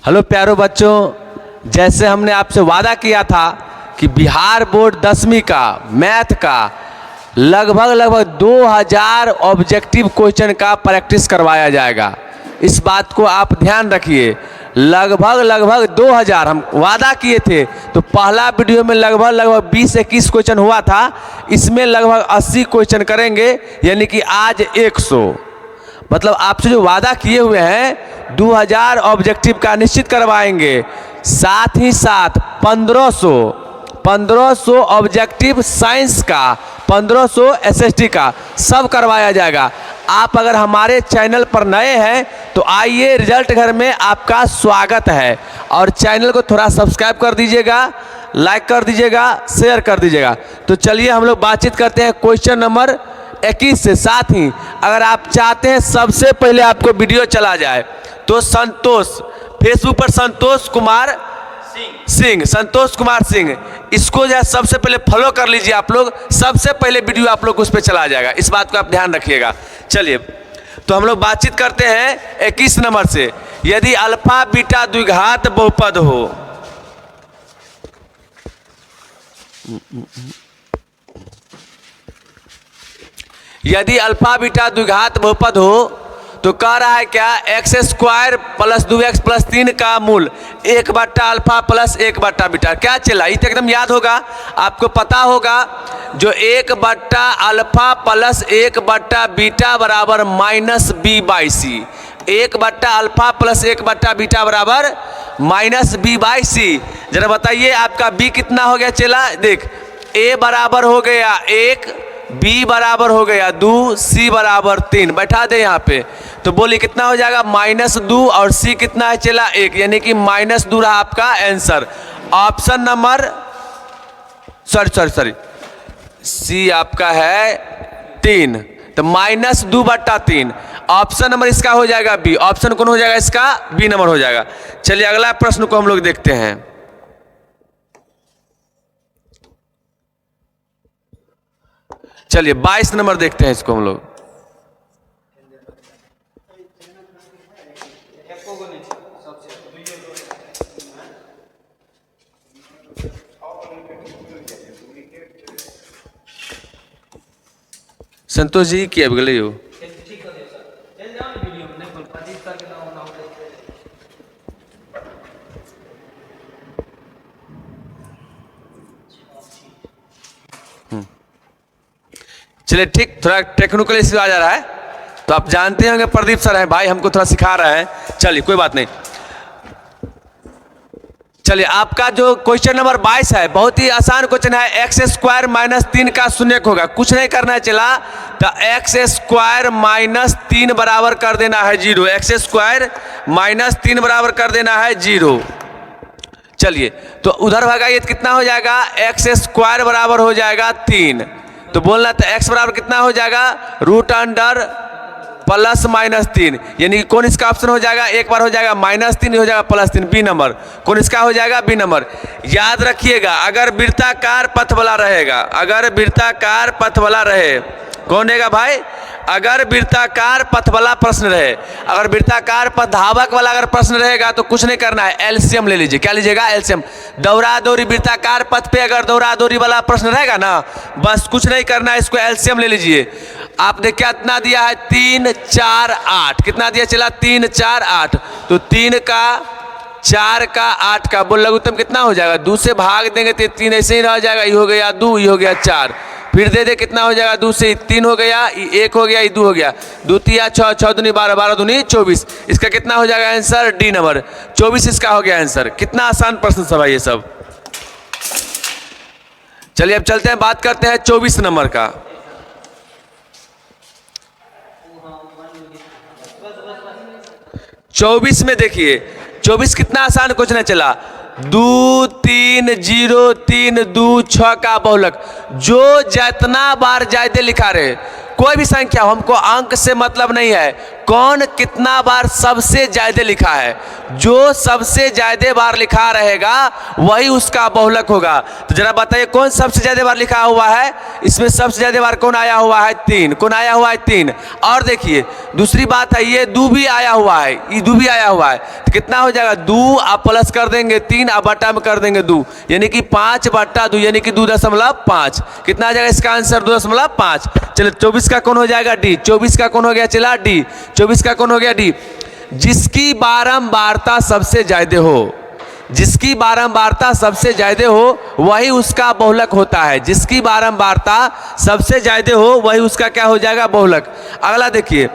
Hello प्यारो बच्चों, जैसे हमने आपसे वादा किया था कि बिहार बोर्ड 10वीं का मैथ का लगभग 2000 ऑब्जेक्टिव क्वेश्चन का प्रैक्टिस करवाया जाएगा। इस बात को आप ध्यान रखिए। लगभग 2000 हम वादा किए थे, तो पहला वीडियो में लगभग 20-21 क्वेश्चन हुआ था। इसमें लगभग 80 क्वेश्चन करेंगे, यानी कि आज 100। मतलब आपसे जो वादा किए हुए हैं 2000 ऑब्जेक्टिव का निश्चित करवाएंगे। साथ ही साथ 1500 ऑब्जेक्टिव साइंस का, 1500 एसएसटी का सब करवाया जाएगा। आप अगर हमारे चैनल पर नए हैं तो आइए, रिजल्ट घर में आपका स्वागत है। और चैनल को थोड़ा सब्सक्राइब कर दीजिएगा, लाइक कर दीजिएगा, शेयर कर दीजिएगा। तो चलिए हम लोग बातचीत करते हैं क्वेश्चन नंबर 21 से। साथ ही अगर आप चाहते हैं सबसे पहले आपको वीडियो चला जाए तो संतोष, फेसबुक पर संतोष कुमार सिंह, इसको जो है सबसे पहले फॉलो कर लीजिए। आप लोग सबसे पहले वीडियो आप लोग उस पर चला जाएगा, इस बात को आप ध्यान रखिएगा। चलिए तो हम लोग बातचीत करते हैं 21 नंबर से। यदि अल्फा बीटा द्विघात बहुपद हो, यदि अल्फा बीटा द्विघात बहुपद हो तो कह रहा है क्या, x square plus 2x plus 3 का मूल 1/अल्फा प्लस 1/बीटा। क्या चला, ये तो एकदम याद होगा, आपको पता होगा। जो 1/अल्फा प्लस 1/बीटा बराबर -b/c। 1/अल्फा प्लस 1/बीटा बराबर -b/c। जरा बताइए आपका b कितना हो गया चला। देख, a बराबर हो गया 1, b बराबर हो गया 2, c बराबर 3। बैठा दे यहाँ पे, तो बोलिए कितना हो जाएगा, -2 और c कितना है चला 1, यानी कि -2 रहा आपका answer. Option number sorry c आपका है 3, तो -2/3। ऑप्शन नंबर इसका हो जाएगा बी। ऑप्शन कौन हो जाएगा इसका, बी नंबर हो जाएगा। चलिए अगला प्रश्न को हम लोग देखते हैं। चलिए 22 नंबर देखते हैं इसको हम लोग। संतोष जी की अब गले हो। चलिए ठीक, थोड़ा टेक्निकल इश्यू आ जा रहा है, तो आप जानते होंगे प्रदीप सर है भाई, हमको थोड़ा सिखा रहे हैं। चलिए कोई बात नहीं। चलिए आपका जो क्वेश्चन नंबर 22 है, बहुत ही आसान क्वेश्चन है। एक्स स्क्वायर -3 का शून्यक होगा, कुछ नहीं करना चला, तो एक्स स्क्वायर -3 बराबर कर देना है 0। एक्स स्क्वायर -3 बराबर कर देना है 0। चलिए तो उधर भगाइए तो कितना हो जाएगा, एक्स स्क्वायर बराबर हो जाएगा 3। तो बोलना तो x बराबर कितना हो जाएगा, √अंडर +-3, यानी कि कौन इसका ऑप्शन हो जाएगा, एक बार हो जाएगा -3, हो जाएगा +3, बी नंबर। कौन इसका हो जाएगा, बी नंबर। याद रखिएगा, अगर वृत्ताकार पथ वाला रहेगा, अगर वृत्ताकार पथ वाला रहे, कौन रहेगा भाई, अगर वृत्ताकार पथ वाला प्रश्न रहे, अगर वृत्ताकार पथ धावक वाला अगर प्रश्न रहेगा तो कुछ नहीं करना है, एलसीएम ले लीजिए। क्या लीजिएगा, एलसीएम। दौरा दौरी वृत्ताकार पथ पे अगर दौरा दौरी वाला प्रश्न रहेगा ना, बस कुछ नहीं करना है, इसको एलसीएम ले लीजिए। आपने कितना दिया है, 3, 4, 8। कितना दिया चला, 3, 4, 8। तो 3 का 4 का 8 का बोल लघुत्तम कितना हो जाएगा, 2 से भाग देंगे तो 3 ऐसे ही रह जाएगा। ये हो गया 2, ये हो गया 4। फिर दे दे, कितना हो जाएगा, 2 से 3 हो गया, 1 हो गया, 2 हो गया, 2 तिया 6, 6 दूनी 12, 12 दूनी 24। इसका कितना हो जाएगा आंसर, डी नंबर 24 इसका हो गया आंसर। कितना आसान प्रश्न सब है ये सब। चलिए अब चलते हैं, बात करते हैं 24 नंबर का। चौबीस में देखिए, 24 कितना आसान क्वेश्चन है चला। 2, 3, 0, 3, 2, 6 का बहुलक। जो जितना बार जायदे लिखा रहे, कोई भी संख्या, हमको अंक से मतलब नहीं है, कौन कितना बार सबसे ज्यादा लिखा है। जो सबसे ज्यादा बार लिखा रहेगा वही उसका बहुलक होगा। तो जरा बताइए कौन सबसे ज्यादा बार लिखा हुआ है। इसमें सबसे ज्यादा बार कौन आया हुआ है, 3। कौन आया हुआ है, 3। और देखिए दूसरी बात है, ये दू भी आया हुआ है, ये दू भी आया हुआ है। तो कितना हो जाएगा, 2 आप प्लस कर देंगे 3, आप बटा में कर देंगे 2, यानी कि 5/2, यानी कि 2.5। कितना आ जाएगा इसका आंसर, 2.5। चलिए 24 का कौन हो जाएगा, डी। 24 का कौन हो गया, चला डी। 24 का कौन हो गया, डी। जिसकी बारंबारता सबसे ज्यादा हो, जिसकी बारंबारता सबसे ज्यादा हो वही उसका बहुलक होता है। जिसकी बारंबारता सबसे ज्यादा हो वही उसका क्या हो जाएगा, बहुलक। अगला देखिए,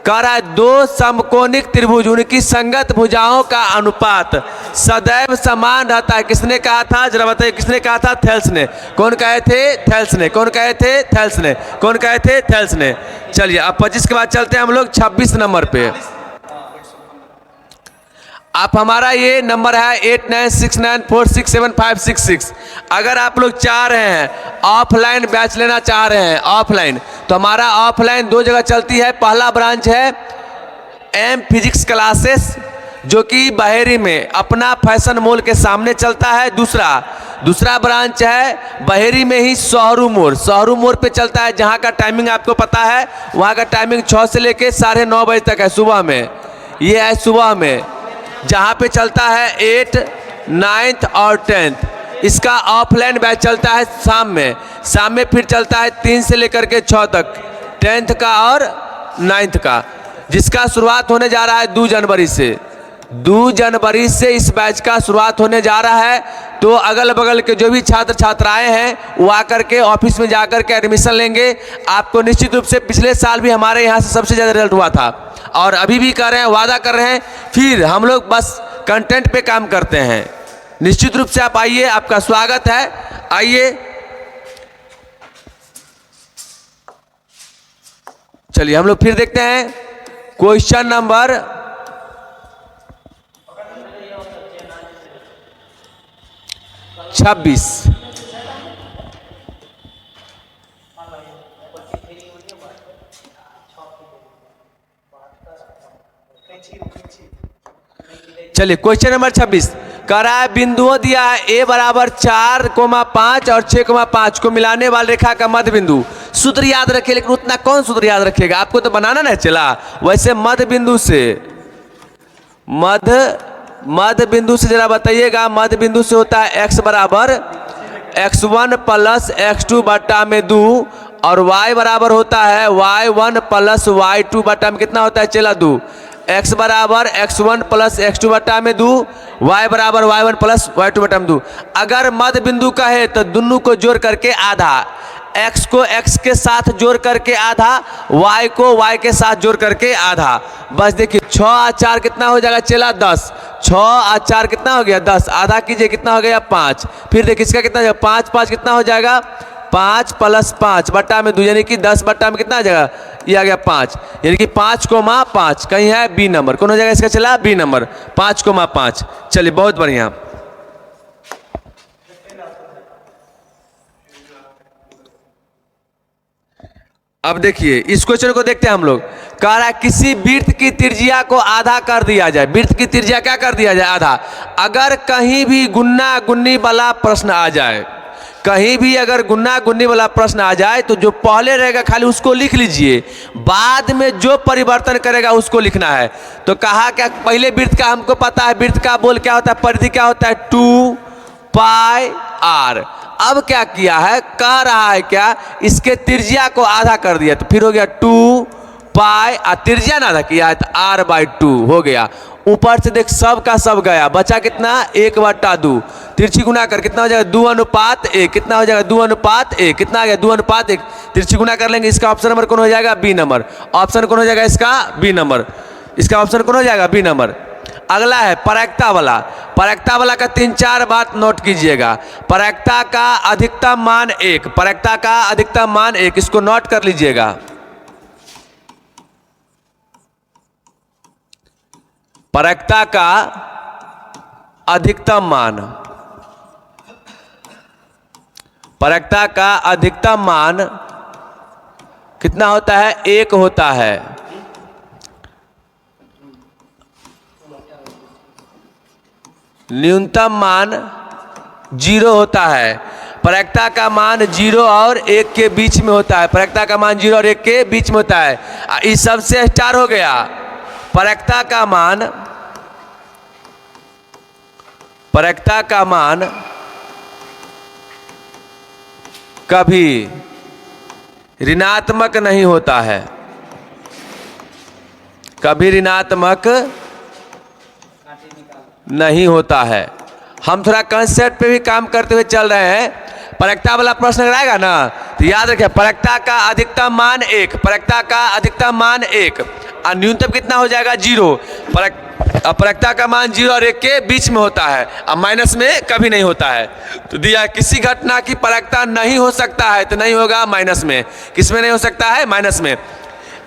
कह रहा है 2 समकोणिक त्रिभुज, उनकी संगत भुजाओं का अनुपात सदैव समान रहता है। किसने कहा था, जरा बताइए किसने कहा था, थेल्स ने। कौन कहे थे, थेल्स ने। कौन कहे थे, थेल्स ने। कौन कहे थे, थेल्स ने। चलिए अब 25 के बाद चलते हैं हम लोग 26 नंबर पे। आप हमारा ये नंबर है 8969467566। अगर आप लोग चाह रहे हैं ऑफलाइन बैच लेना चाह रहे हैं ऑफलाइन, तो हमारा ऑफलाइन 2 जगह चलती है। पहला ब्रांच है एम फिजिक्स क्लासेस, जो कि बहेरी में अपना फैशन मॉल के सामने चलता है। दूसरा ब्रांच है बहेरी में ही सोहरू मोड़ पे चलता है, जहाँ का टाइमिंग आपको पता है। वहाँ का टाइमिंग 6 से लेके 9:30 बजे तक है सुबह में। ये है सुबह में, जहाँ पे चलता है 8, 9th और 10th। इसका ऑफलाइन बैच चलता है शाम में फिर चलता है 3 से लेकर के 6 तक, 10th का और 9th का, जिसका शुरुआत होने जा रहा है 2 जनवरी से। 2 जनवरी से इस बैच का शुरुआत होने जा रहा है। तो अगल बगल के जो भी छात्र छात्राएं हैं वो आकर के ऑफिस में जाकर के एडमिशन लेंगे। आपको निश्चित रूप से पिछले साल भी हमारे यहाँ से सबसे ज़्यादा रिजल्ट हुआ था, और अभी भी कर रहे हैं, वादा कर रहे हैं। फिर हम लोग बस कंटेंट पे काम करते हैं। निश्चित रूप से आप आइए, आपका स्वागत है, आइए। चलिए हम लोग फिर देखते हैं क्वेश्चन नंबर 26। चलिए क्वेश्चन नंबर 26 कह रहा है, बिंदुओं दिया है a बराबर 4,5 और 6,5 को मिलाने वाली रेखा का मध्य बिंदु। सूत्र याद रखिए, लेकिन उतना कौन सूत्र याद रखेगा, आपको तो बनाना नहीं चला। वैसे मध्य बिंदु से जरा बताइएगा। मध्य बिंदु से होता है x बराबर x1 प्लस x2 बटा में 2, और y बराबर होता है y1 प्लस y2 बटा में कितना होता है, चला 2। x बराबर x1 प्लस x2 बटा में 2, y बराबर y1 प्लस y2 बटा में 2। अगर मध्य बिंदु का है तो दोनों को जोड़ करके आधा, x को x के साथ जोड़ करके आधा, y को y के साथ जोड़ करके आधा। बस देखिए 6 और 4 कितना हो जाएगा, चला 10। 6 और 4 कितना हो गया, 10। आधा कीजिए कितना हो गया, 5। फिर देखिए इसका कितना हो जाएगा, 5 कितना हो जाएगा, 5 प्लस 5 बटा में 2, यानी कि 10 बटा में कितना आ जाएगा, ये आ गया 5, यानी कि 5,5 कहीं है बी नंबर। कौन हो जाएगा इसका, चला बी नंबर 5,5। चलिए बहुत बढ़िया। अब देखिए इस क्वेश्चन को देखते हैं हम लोग। कह रहा है किसी वृत्त की त्रिज्या को आधा कर दिया जाए। वृत्त की त्रिज्या क्या कर दिया जाए, आधा। अगर कहीं भी गुन्ना गुन्नी वाला प्रश्न आ जाए, कहीं भी अगर गुन्ना गुन्नी वाला प्रश्न आ जाए तो जो पहले रहेगा खाली उसको लिख लीजिए, बाद में जो परिवर्तन करेगा उसको लिखना है। तो कहा क्या, पहले वृत्त का हमको पता है, वृत्त का बोल क्या होता है, परिधि क्या होता है, 2πr। अब क्या किया है, कह रहा है क्या, इसके त्रिज्या को आधा कर दिया, तो फिर हो गया 2π, त्रिज्या ना आधा किया है तो r/2 हो गया। ऊपर से देख सब का सब गया, बचा कितना, 1/2। तिरछी गुना कर कितना हो जाएगा, 2:1। कितना हो जाएगा, 2:1। कितना आ गया, 2:1। तिरछी गुना कर लेंगे, इसका ऑप्शन नंबर कौन हो जाएगा, बी नंबर। ऑप्शन कौन हो जाएगा इसका, बी नंबर। इसका ऑप्शन कौन हो जाएगा, बी नंबर। अगला है परैक्ता वाला। परैक्ता वाला का 3-4 बात नोट कीजिएगा। परैक्ता का अधिकतम मान 1, परैक्ता का अधिकतम मान 1, इसको नोट कर लीजिएगा। परैक्ता का अधिकतम मान, परैक्ता का अधिकतम मान कितना होता है, 1 होता है। न्यूनतम मान 0 होता है। प्रायिकता का मान 0 और 1 के बीच में होता है। प्रायिकता का मान 0 और 1 के बीच में होता है। इस सबसे स्टार हो गया। प्रायिकता का मान कभी ऋणात्मक नहीं होता है। कभी ऋणात्मक नहीं होता है। हम थोड़ा कंसेप्ट पे भी काम करते हुए चल रहे हैं। प्रायिकता वाला प्रश्न अगर आएगा ना तो याद रखें, प्रायिकता का अधिकतम मान 1, प्रायिकता का अधिकतम मान 1 और न्यूनतम कितना हो जाएगा 0। प्रायिकता का मान 0 और 1 के बीच में होता है, अब माइनस में कभी नहीं होता है। तो दिया किसी घटना की प्रायिकता नहीं हो सकता है तो नहीं होगा माइनस में। किस में नहीं हो सकता है? माइनस में।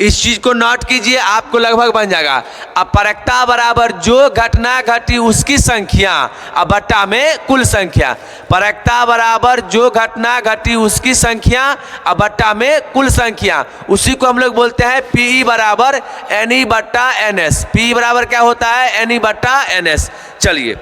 इस चीज को नोट कीजिए, आपको लगभग बन जाएगा। अब प्रायिकता बराबर जो घटना घटी उसकी संख्या अब बट्टा में कुल संख्या। प्रायिकता बराबर जो घटना घटी उसकी संख्या अब बट्टा में कुल संख्या। उसी को हम लोग बोलते हैं पी बराबर एन बट्टा एन एस। पी बराबर क्या होता है? एन बट्टा एन एस। चलिए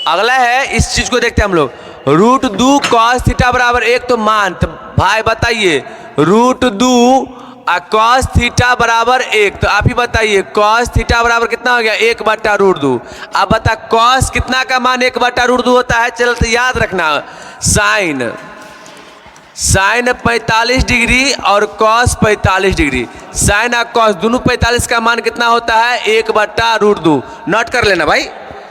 अगला है, इस चीज को देखते हैं हम लोग। रूट 2 कॉस थीटा बराबर 1 तो मान, तो भाई बताइए रूट 2 कॉस थीटा बराबर 1, तो आप ही बताइए कॉस थीटा बराबर कितना हो गया? 1 बट्टा रूट 2। अब बता कॉस कितना का मान 1 बट्टा रूट 2 होता है? चलो तो याद रखना, साइन 45 डिग्री और कॉस 45 डिग्री। साइन और कॉस दोनों 45 का मान कितना होता है? 1 बट्टा रूट 2। नोट कर लेना भाई,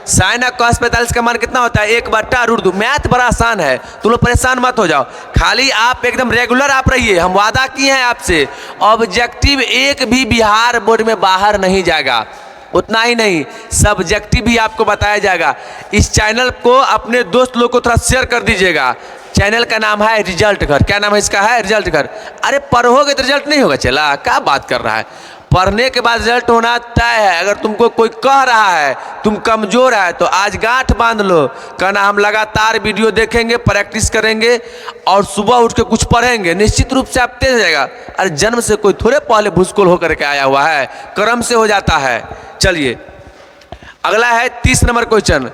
साइन और कॉस 45 का मान कितना होता है? 1 बट्टा रूट 2। मैथ बड़ा आसान है, तुम लोग परेशान मत हो जाओ। खाली आप एकदम रेगुलर आप रहिए। हम वादा किए हैं आपसे, ऑब्जेक्टिव एक भी बिहार बोर्ड में बाहर नहीं जाएगा। उतना ही नहीं, सब्जेक्टिव भी आपको बताया जाएगा। इस चैनल को अपने दोस्त लोग को थोड़ा शेयर कर दीजिएगा। चैनल का नाम है रिजल्ट घर। क्या नाम है इसका? है रिजल्ट घर। अरे पढ़ोगे तो रिजल्ट नहीं होगा? चला क्या बात कर रहा है? पढ़ने के बाद रिजल्ट होना तय है। अगर तुमको कोई कह रहा है तुम कमजोर है तो आज गांठ बांध लो, कहना हम लगातार वीडियो देखेंगे, प्रैक्टिस करेंगे और सुबह उठ के कुछ पढ़ेंगे, निश्चित रूप से आप तेज हो जाएगा। अरे जन्म से कोई थोड़े पहले भूसकोल होकर के आया हुआ है, कर्म से हो जाता है। चलिए अगला है 30 नंबर क्वेश्चन।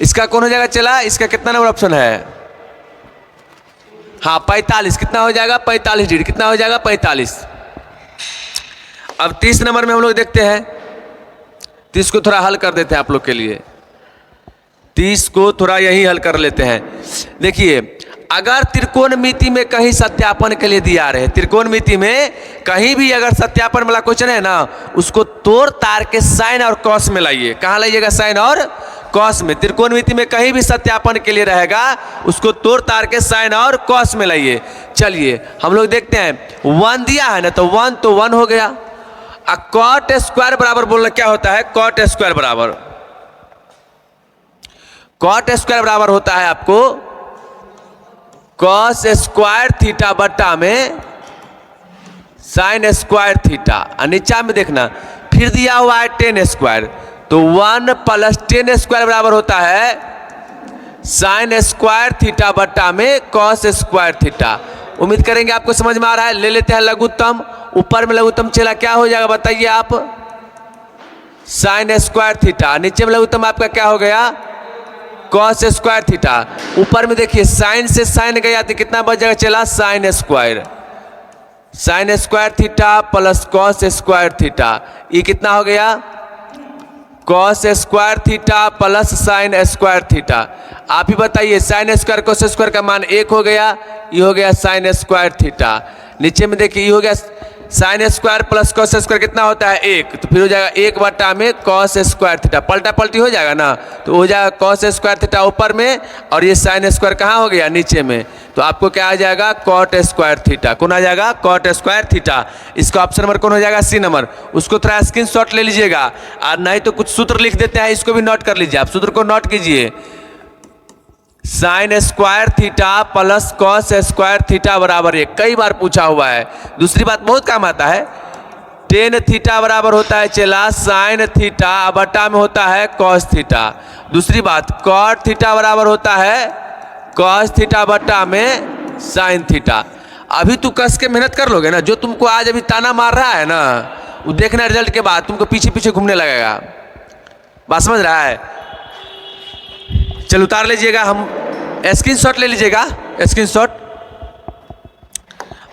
इसका कौन हो जाएगा? चला इसका कितना नंबर ऑप्शन है? हाँ 45। कितना हो जाएगा? 45 डिग्री। कितना हो जाएगा? 45। अब 30 नंबर में हम लोग देखते हैं, 30 को थोड़ा हल कर देते हैं आप लोग के लिए। 30 को थोड़ा यही हल कर लेते हैं। देखिए अगर त्रिकोणमिति में कहीं सत्यापन के लिए दिया रहे, त्रिकोणमिति में कहीं भी अगर सत्यापन वाला क्वेश्चन है ना, उसको तोड़ तार के साइन और कॉस में लाइए। कहाँ लाइएगा? साइन और कॉस में। त्रिकोणमिति में कहीं भी सत्यापन के लिए रहेगा उसको तोड़ तार के साइन और कॉस में लाइए। चलिए हम लोग देखते हैं, 1 दिया है ना, तो 1 तो 1 हो गया। कॉट स्क्वायर बराबर बोलना क्या होता है? कॉट स्क्वायर बराबर, कॉट स्क्वायर बराबर होता है आपको कॉस स्क्वायर थीटा बट्टा में साइन स्क्वायर थीटा। और नीचा में देखना फिर दिया हुआ है 10 स्क्वायर, तो 1 प्लस 10 स्क्वायर बराबर होता है साइन स्क्वायर थीटा बट्टा में कॉस स्क्वायर थीटा। उम्मीद करेंगे आपको समझ में आ रहा है। ले लेते हैं लघुत्तम। ऊपर में लघुत्तम चला क्या हो जाएगा बताइए आप? Sine square theta. नीचे में लघुत्तम आपका क्या हो गया? Cos square theta. ऊपर में देखिए साइन से साइन गया तो कितना बच जाएगा? चला sine square, sine square theta plus cos square theta. ये कितना हो गया? Cos square theta plus sine square theta. आप ही बताइए, साइन स्क्वायर कॉस स्क्वायर का मान 1 हो गया, ये हो गया साइन स्क्वायर थीटा। नीचे में देखिए ये हो गया sine square plus cos square कितना होता है? 1, तो फिर हो जाएगा 1 बट्टा में कॉस स्क्वायर थीटा। पलटा पलटी हो जाएगा ना, तो हो जाएगा कॉस स्क्वायर थीटा ऊपर में और ये साइन स्क्वायर कहाँ हो गया? नीचे में। तो आपको क्या आ जाएगा? Cot square theta. कौन आ जाएगा? Cot square theta. इसका ऑप्शन नंबर कौन हो जाएगा? C number. उसको थोड़ा स्क्रीनशॉट ले लीजिएगा, और नहीं तो कुछ सूत्र लिख देते हैं, इसको भी नोट कर लीजिए। आप सूत्र को नोट कीजिए, sine square theta plus cos square theta बराबर 1। कई बार पूछा हुआ है। दूसरी बात बहुत काम आता है, टेन थीटा बराबर होता है चला साइन थीटा बटा में होता है कॉस थीटा। दूसरी बात कॉट थीटा बराबर होता है कॉस थीटा बटा में साइन थीटा। अभी तू कस के मेहनत कर लोगे ना, जो तुमको आज अभी ताना मार रहा है ना, वो देखना रिजल्ट के बाद तुमको पीछे पीछे घूमने लगेगा। बात समझ रहा है? चल उतार लीजिएगा, हम स्क्रीनशॉट ले लीजिएगा, स्क्रीनशॉट।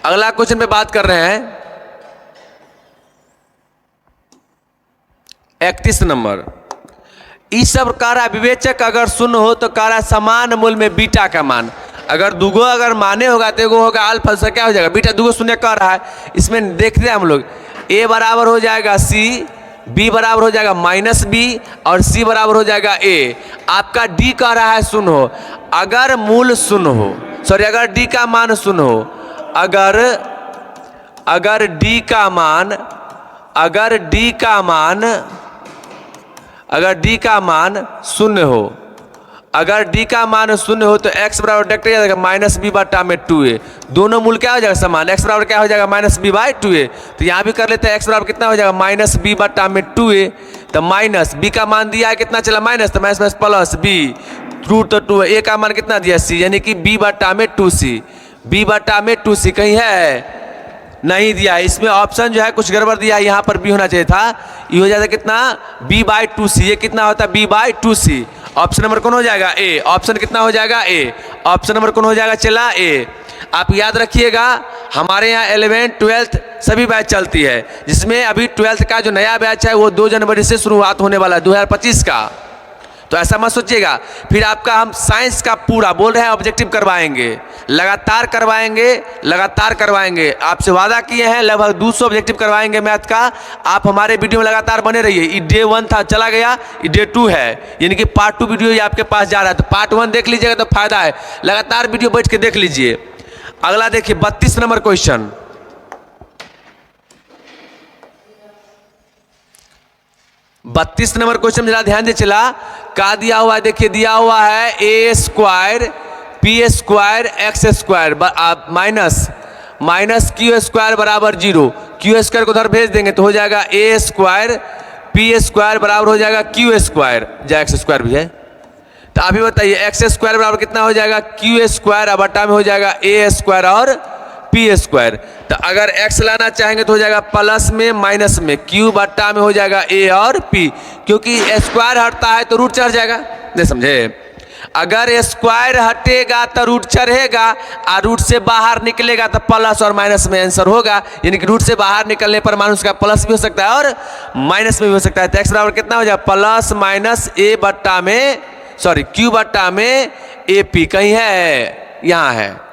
अगला क्वेश्चन पे बात कर रहे हैं 31 नंबर। इस सब कह रहा विवेचक अगर शून्य हो तो कह रहा समान मूल में बीटा का मान। अगर दुगो अगर माने होगा तो एगो होगा अल्फा, से क्या हो जाएगा बीटा। दुगो शून्य कह रहा है, इसमें देखते हैं हम लोग a बराबर हो जाएगा c, b बराबर हो जाएगा माइनस b और c बराबर हो जाएगा a। आपका d कह रहा है शून्य हो। अगर मूल शून्य हो, सॉरी अगर d का मान शून्य हो, अगर d का मान शून्य हो, अगर d का मान शून्य हो तो x बराबर डायरेक्ट आ जाएगा माइनस बी बटा में 2a। दोनों मूल क्या हो जाएगा समान, x बराबर क्या हो जाएगा माइनस बी बाई 2a। तो यहाँ भी कर लेते हैं x बराबर कितना हो जाएगा माइनस बी बटा में 2a। तो माइनस b का मान दिया है कितना चला माइनस, तो माइनस प्लस b रूट तो 2 a का मान कितना दिया c, यानी कि b बटा में 2c। b बटा में 2c कहीं है नहीं दिया है, इसमें ऑप्शन जो है कुछ गड़बड़ दिया है, यहाँ पर b होना चाहिए था। ये हो जाता कितना b बाई 2c, ये कितना होता है b by 2c। Option number कौन हो जाएगा a। ऑप्शन कितना हो जाएगा a, ऑप्शन नंबर कौन हो जाएगा चला a। आप याद रखिएगा हमारे यहाँ 11th 12th सभी बैच चलती है, जिसमें अभी 12th का जो नया बैच है वो 2 जनवरी से शुरुआत होने वाला है 2025 का। तो ऐसा मत सोचिएगा। फिर आपका हम साइंस का पूरा बोल रहे हैं ऑब्जेक्टिव करवाएंगे, लगातार करवाएंगे। आपसे वादा किए हैं लगभग 200 ऑब्जेक्टिव करवाएंगे मैथ का। आप हमारे वीडियो में लगातार बने रहिए। ये डे 1 था चला गया, ये डे 2 है, यानी कि पार्ट 2 वीडियो ये आपके पास जा रहा है। तो पार्ट 1 देख लीजिएगा तो फायदा है, लगातार वीडियो बैठ के देख लीजिए। अगला देखिए 32 नंबर क्वेश्चन। 32 नंबर क्वेश्चन जरा ध्यान से चला। का दिया हुआ है देखिए, दिया हुआ है a square P square x square minus Q square बराबर 0। क्यू स्क्वायर को उधर भेज देंगे तो हो जाएगा a स्क्वायर पी स्क्वायर बराबर हो जाएगा क्यू स्क्वायर, या एक्स स्क्वायर भी है। तो अभी बताइए एक्स स्क्वायर बराबर कितना हो जाएगा क्यू स्क्वायर, अब बटा में हो जाएगा a स्क्वायर और पी स्क्वायर। तो अगर x लाना चाहेंगे तो हो जाएगा प्लस में माइनस में, q बट्टा में हो जाएगा a और p, क्योंकि स्क्वायर हटता है तो रूट चढ़ जाएगा। नहीं समझे? अगर स्क्वायर हटेगा तो रूट चढ़ेगा और रूट से बाहर निकलेगा तो प्लस और माइनस में आंसर होगा, यानी कि रूट से बाहर निकलने पर मान उसका प्लस भी हो सकता है और माइनस में भी हो सकता है। तो x बराबर कितना हो जाएगा प्लस माइनस a बट्टा में q बट्टा में AP। कहीं है? यहाँ है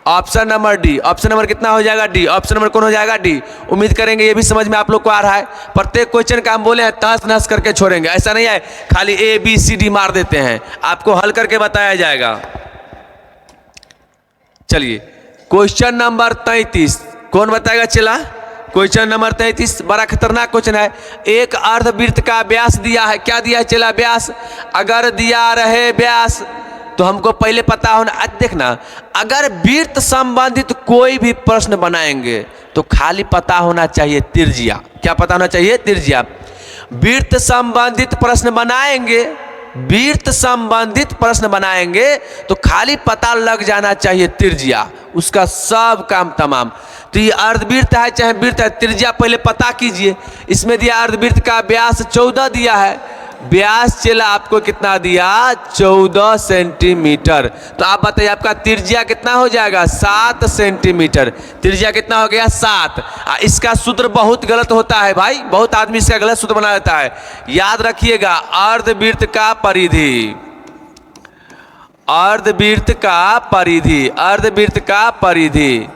option number D. Option number कितना हो जाएगा डी। ऑप्शन नंबर कौन हो जाएगा डी। उम्मीद करेंगे ये भी समझ में आप लोग को आ रहा है। प्रत्येक क्वेश्चन का हम बोले हैं तहस नहस करके छोड़ेंगे, ऐसा नहीं है खाली ए बी सी डी मार देते हैं, आपको हल करके बताया जाएगा। चलिए क्वेश्चन नंबर 33 कौन बताएगा चला। क्वेश्चन नंबर 33 बड़ा खतरनाक क्वेश्चन है। एक अर्धवृत्त का व्यास दिया है, क्या दिया है चला व्यास। अगर दिया रहे व्यास तो हमको पहले पता होना। आज देखना, अगर वृत्त संबंधित कोई भी प्रश्न बनाएंगे तो खाली पता होना चाहिए त्रिज्या। क्या पता होना चाहिए? त्रिज्या। वृत्त संबंधित प्रश्न बनाएंगे तो खाली पता लग जाना चाहिए त्रिज्या, उसका सब काम तमाम। तो ये अर्धवृत्त है चाहे वृत्त है, त्रिज्या पहले पता कीजिए। इसमें दिया अर्धवृत्त का व्यास 14 दिया है, व्यास चला आपको कितना दिया 14 सेंटीमीटर। तो आप बताइए आपका त्रिज्या कितना हो जाएगा 7 सेंटीमीटर। त्रिज्या कितना हो गया 7। इसका सूत्र बहुत गलत होता है भाई, बहुत आदमी इसका गलत सूत्र बना देता है। याद रखिएगा अर्धवृत्त का परिधि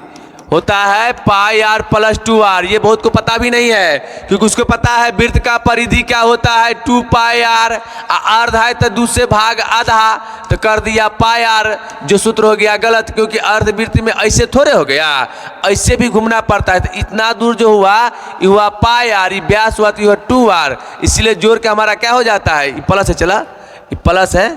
होता है पाई आर प्लस 2r। ये बहुत को पता भी नहीं है, क्योंकि उसको पता है वृत्त का परिधि क्या होता है 2 पाई आर। अर्ध है तो दूसरे भाग आधा, तो कर दिया पाई आर, जो सूत्र हो गया गलत, क्योंकि अर्धवृत्त में ऐसे थोड़े हो गया, ऐसे भी घूमना पड़ता है। तो इतना दूर जो हुआ ये हुआ पाई आर, ये व्यास हुआ तो 2r, इसीलिए जोड़ के हमारा क्या हो जाता है ये प्लस है। चला ये प्लस है,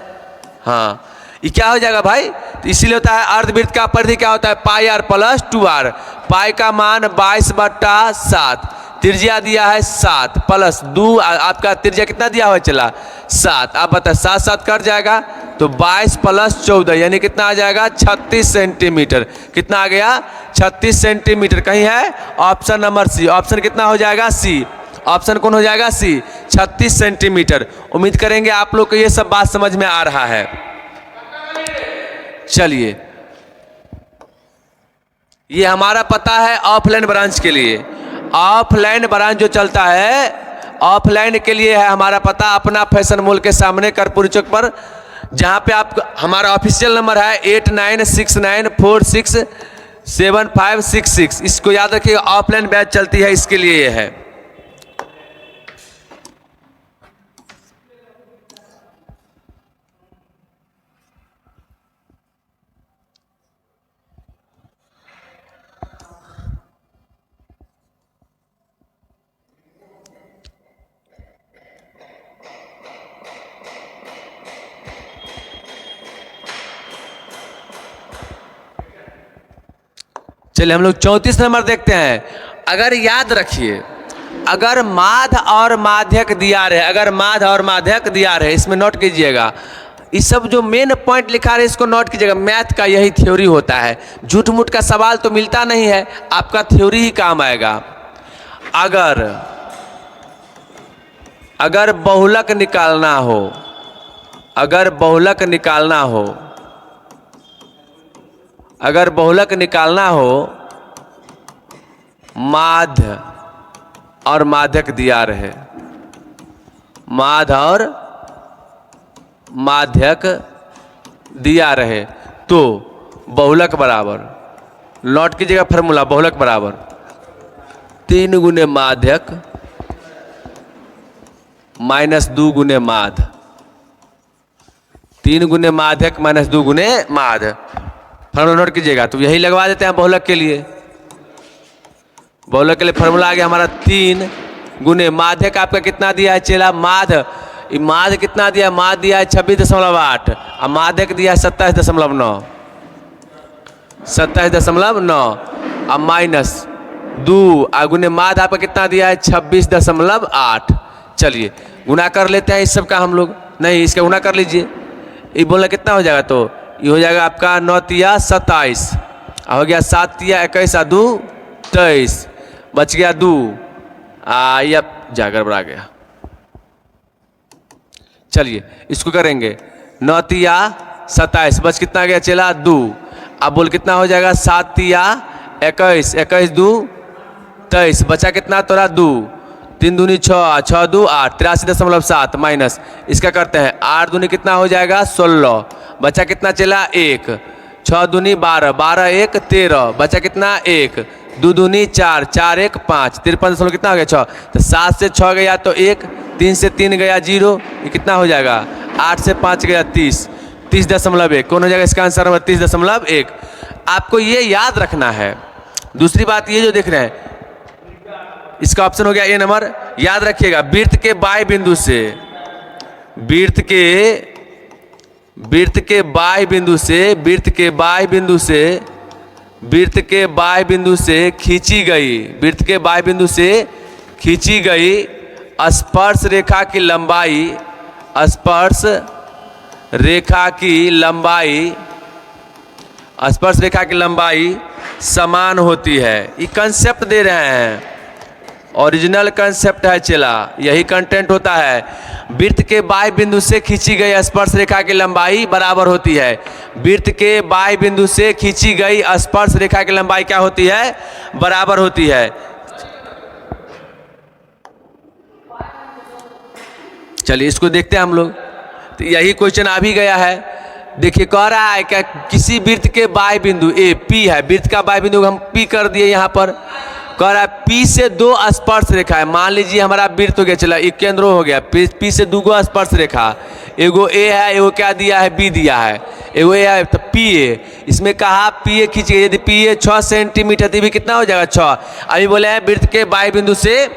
हाँ ये क्या हो जाएगा भाई, तो इसीलिए होता है अर्धवृत्त का परिधि क्या होता है पाई आर प्लस 2r। पाई का मान 22/7, त्रिज्या दिया है 7 प्लस 2 आपका त्रिज्या कितना दिया हुआ चला 7। आप बताए 7 7 कट जाएगा तो 22 प्लस 14 यानी कितना आ जाएगा 36 सेंटीमीटर। कितना आ गया 36 सेंटीमीटर। कहीं है ऑप्शन नंबर सी। ऑप्शन कितना हो जाएगा सी। ऑप्शन कौन हो जाएगा सी 36 सेंटीमीटर। उम्मीद करेंगे आप लोग को ये सब बात समझ में आ रहा है। चलिए ये हमारा पता है ऑफलाइन ब्रांच के लिए। ऑफलाइन ब्रांच जो चलता है ऑफलाइन के लिए है हमारा पता अपना फैशन मॉल के सामने कर्पूरी चौक पर, जहाँ पे आप हमारा ऑफिशियल नंबर है 8969467566। इसको याद रखिएगा ऑफलाइन बैच चलती है इसके लिए ये है। चलिए हम लोग 34 नंबर देखते हैं। अगर याद रखिए अगर माध्य और माध्यक दिया रहे, अगर माध्य और माध्यक दिया रहे, इसमें नोट कीजिएगा। इस सब जो मेन पॉइंट लिखा रहे इसको नोट कीजिएगा। मैथ का यही थ्योरी होता है। झूठ मूठ का सवाल तो मिलता नहीं है, आपका थ्योरी ही काम आएगा। अगर बहुलक निकालना हो, अगर बहुलक निकालना हो, अगर बहुलक निकालना हो, माध्य और माध्यक दिया रहे, माध्य और माध्यक दिया रहे तो बहुलक बराबर, नोट कीजिएगा फॉर्मूला, बहुलक बराबर 3 गुने माध्यक माइनस 2 गुने माध्य, 3 गुने माध्यक माइनस 2 गुने माध्य। फॉर्मूला नोट कीजिएगा। तो यही लगवा देते हैं बहुलक के लिए। बहुलक के लिए फॉर्मूला आ गया हमारा 3 गुने माध्यक आपका कितना दिया है चेला माध्य, माध्य कितना दिया, माध्य दिया है 26.8 और माध्यक दिया है 27.9, 27.9 और माइनस 2 गुने माध्य आपका कितना दिया है 26.8। चलिए गुना कर लेते हैं इस सब का हम लोग। नहीं इसका गुना कर लीजिए। ये बोलना कितना हो जाएगा तो ये हो जाएगा आपका 9 तिया 27 हो गया 7 तिया 21 2 23 बच गया 2 या जा गड़बड़ा गया। चलिए इसको करेंगे 9 तिया 27 बच कितना गया चला 2। अब बोल कितना हो जाएगा 7 तिया 21 21 2 23 बचा कितना तोरा 2 3 दूनी 6 6 2 8 83.7 माइनस इसका करते हैं 8 दूनी कितना हो जाएगा 16 बचा कितना चला 1 6 दूनी 12 12 1 13 बचा कितना 1 2 दूनी 4 4 1 5 53 कितना हो गया 6 तो 7 से 6 गया तो 1 3 से 3 गया 0 ये कितना हो जाएगा 8 से 5 गया 30 30.1 कौन हो जाएगा इसका आंसर नंबर 30.1। आपको ये याद रखना है। दूसरी बात ये जो देख रहे हैं इसका ऑप्शन हो गया ए नंबर। याद रखिएगा वृत्त के बाह्य बिंदु से, वृत्त के बाह्य बिंदु से, वृत्त के बाह्य बिंदु से, वृत्त के बाह्य बिंदु से खींची गई, वृत्त के बाह्य बिंदु से खींची गई स्पर्श रेखा की लंबाई, स्पर्श रेखा की लंबाई, स्पर्श रेखा की लंबाई समान होती है। ये कंसेप्ट दे रहे हैं, ओरिजिनल कंसेप्ट है चला, यही कंटेंट होता है। वृत्त के बाह्य बिंदु से खींची गई स्पर्श रेखा की लंबाई बराबर होती है। वृत्त के बाह्य बिंदु से खींची गई स्पर्श रेखा की लंबाई क्या होती है बराबर होती है। चलिए इसको देखते हैं हम लोग। तो यही क्वेश्चन आ भी गया है। देखिए कह रहा है क्या किसी वृत्त के बाह्य बिंदु ए पी है, वृत्त का बाह्य बिंदु हम पी कर दिए यहाँ पर। कह रहा है पी से 2 स्पर्श रेखा है। मान लीजिए हमारा वृत्त हो गया चला एक केंद्र हो गया, पी से 2 स्पर्श रेखा, एगो ए है एगो क्या दिया है बी दिया है, एगो ए है तो पी ए। इसमें कहा पी ए खींच गई, यदि पी ए 6 सेंटीमीटर तो भी कितना हो जाएगा 6। अभी बोले हैं वृत्त के बाह्य बिंदु से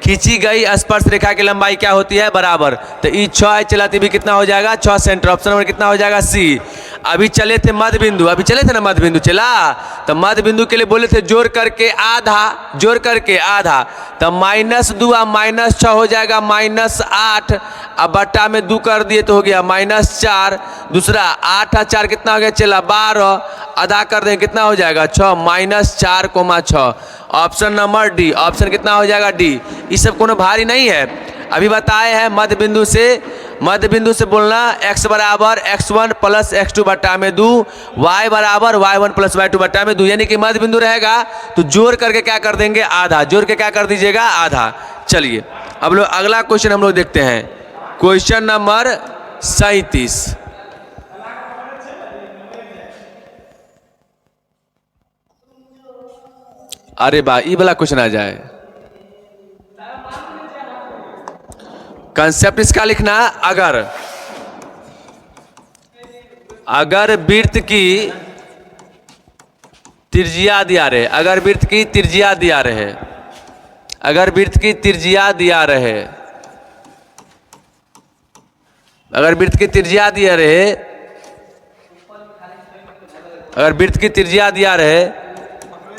खींची गई स्पर्श रेखा की लंबाई क्या होती है बराबर। तो ई 6 है चला तो भी कितना हो जाएगा 6 सेंटीमीटर। ऑप्शन नंबर कितना हो जाएगा सी। अभी चले थे मध्य बिंदु, अभी चले थे ना मध्य बिंदु चला, तो मध्य बिंदु के लिए बोले थे जोड़ करके आधा, जोड़ करके आधा, तो -2 और -6 हो जाएगा -8, अब बट्टा में 2 कर दिए तो हो गया -4, दूसरा 8 और 4 कितना हो गया चला 12, आधा कर दें कितना हो जाएगा 6, -4,6। ऑप्शन नंबर डी, ऑप्शन कितना हो जाएगा डी। ये सब कोनो भारी नहीं है, अभी बताए हैं मध्य बिंदु से बोलना x बराबर x1 प्लस x2 बट्टा में 2, y बराबर y1 प्लस y2 बट्टा में 2, यानी कि मध्य बिंदु रहेगा तो जोड़ करके क्या कर देंगे आधा, जोड़ के क्या कर दीजिएगा आधा। चलिए अब लोग अगला क्वेश्चन हम लोग देखते हैं, क्वेश्चन नंबर 37। अरे बा ये वाला क्वेश्चन आ जाए, कंसेप्ट इसका लिखना, अगर वृत्त की त्रिज्या दिया रहे, अगर वृत्त की त्रिज्या दिया रहे, अगर वृत्त की त्रिज्या दिया रहे, अगर वृत्त की त्रिज्या दिया रहे, अगर वृत्त की त्रिज्या दिया रहे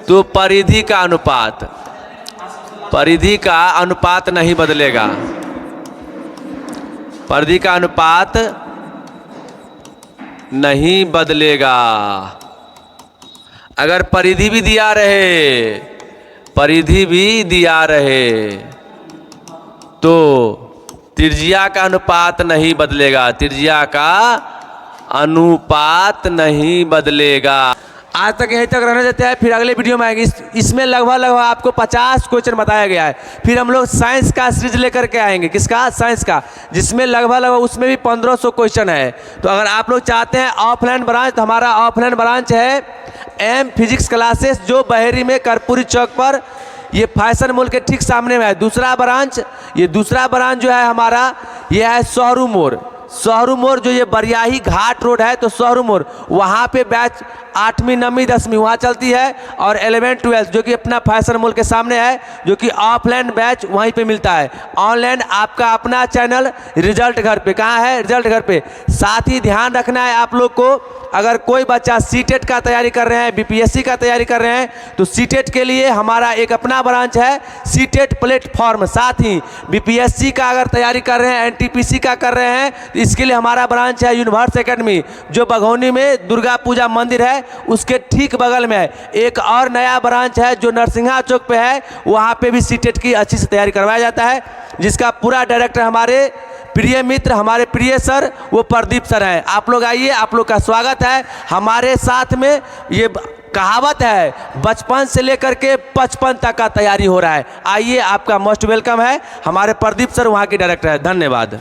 तो परिधि का अनुपात, परिधि का अनुपात नहीं बदलेगा, परिधि का अनुपात नहीं बदलेगा। अगर परिधि भी दिया रहे, परिधि भी दिया रहे तो त्रिज्या का अनुपात नहीं बदलेगा, त्रिज्या का अनुपात नहीं बदलेगा। आज तक यहीं तक रहना चाहते हैं, फिर अगले वीडियो में आएंगे। इसमें लगभग आपको 50 क्वेश्चन बताया गया है। फिर हम लोग साइंस का सीरीज लेकर के आएंगे, किसका, साइंस का, जिसमें लगभग उसमें भी 1500 क्वेश्चन है। तो अगर आप लोग चाहते हैं ऑफलाइन ब्रांच, तो हमारा ऑफलाइन ब्रांच है एम फिजिक्स क्लासेस, जो बहेरी में कर्पूरी चौक पर, ये फैशन मॉल के ठीक सामने में है। दूसरा ब्रांच, ये दूसरा ब्रांच जो है हमारा, ये है सोहरू मोड़, सोहरू मोड़ जो ये बरियाही घाट रोड है, तो सोहरू मोड़ वहाँ पे बैच 8वीं 9वीं 10वीं वहाँ चलती है, और 11th 12th जो कि अपना फैशन मॉल के सामने है, जो कि ऑफलाइन बैच वहीं पे मिलता है। ऑनलाइन आपका अपना चैनल रिजल्ट घर पे, कहाँ है, रिजल्ट घर पे। साथ ही ध्यान रखना है आप लोग को, अगर कोई बच्चा सीटेट का तैयारी कर रहे हैं, बीपीएससी का तैयारी कर रहे हैं, तो सीटेट के लिए हमारा एक अपना ब्रांच है सीटेट प्लेटफॉर्म। साथ ही बीपीएससी का अगर तैयारी कर रहे हैं, एनटीपीसी का कर रहे हैं, तो इसके लिए हमारा ब्रांच है यूनिवर्स एकेडमी, जो बघौनी में दुर्गा पूजा मंदिर है उसके ठीक बगल में है। एक और नया ब्रांच है जो नरसिंहा चौक पे है, वहाँ पे भी सीटेट की अच्छी से तैयारी करवाया जाता है, जिसका पूरा डायरेक्टर हमारे प्रिय मित्र, हमारे प्रिय सर, वो प्रदीप सर हैं। आप लोग आइए, आप लोग का स्वागत है हमारे साथ में। ये कहावत है, बचपन से लेकर के 55 तक का तैयारी हो रहा है। आइए, आपका मोस्ट वेलकम है। हमारे प्रदीप सर वहाँ के डायरेक्टर है। धन्यवाद।